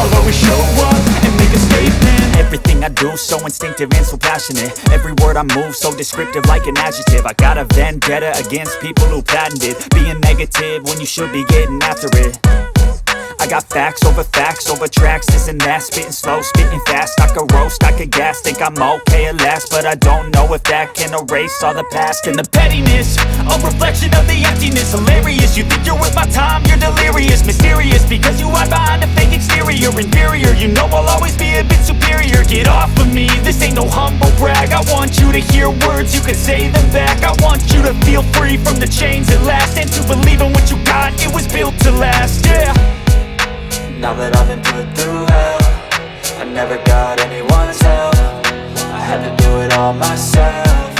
I'll always show up and make a statement. Everything I do so instinctive and so passionate. Every word I move so descriptive like an adjective. I got a vendetta against people who patented being negative when you should be getting after it. I got facts over tracks, this and that. Spitting slow, spitting fast, I could roast, I could gas. Think I'm okay at last, but I don't know if that can erase all the past. And the pettiness, a reflection of the emptiness. Hilarious, you think you're worth my time, you're delirious. Mysterious, because you hide behind a fake exterior. Inferior, you know I'll always be a bit superior. Get off of me, this ain't no humble brag. I want you to hear words, you can say them back. I want you to feel free from the chains at last, and to believe in what you got, it was built to last, yeah. Now that I've been put through hell, I never got anyone's help. I had to do it all myself.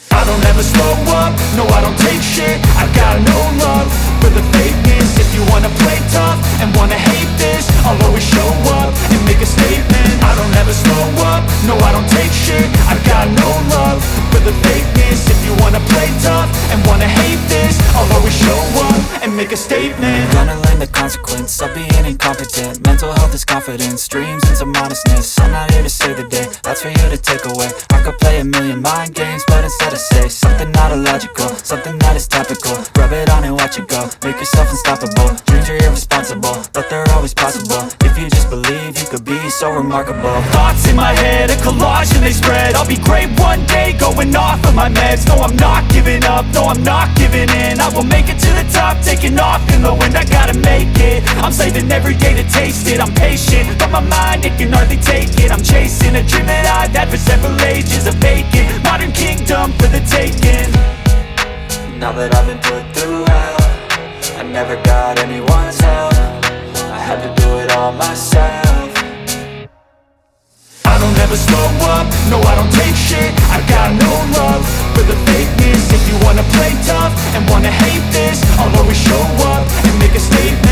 I don't ever slow up, no I don't take shit. I got no love for the fakeness. If you wanna play tough and wanna hate this, I'll always show up and make a statement. I don't ever slow up, no I don't take shit. I got no love for the fakeness. If you wanna play tough and wanna hate this, I'll always show up and make a statement. Gonna learn the consequence of being incompetent. Mental health is confidence, dreams and some honestness. I'm not here to save the day, that's for you to take away. I could play a million mind games, but instead I say something not illogical, something that is topical. Rub it on and watch it go, make yourself unstoppable. Dreams are irresponsible, but they're always possible. If you just believe, you could be so remarkable. Thoughts in my head, a collage and they spread. I'll be great one day, going off of my meds. No, I'm not giving up, no, I'm not giving in. I will make it to the top, taking off in the wind. I gotta make it, I'm saving every day to taste it. I'm patient, but my mind, it can hardly take it. I'm chasing a dream that I've had for several ages. A vacant, modern kingdom for the taking. Now that I've been put through hell, I never got anyone's help. I had to do it all myself. I don't ever slow up, no I don't take shit. I got no love for the fakeness. If you wanna play tough and wanna hate this, I'll always show up and make a statement.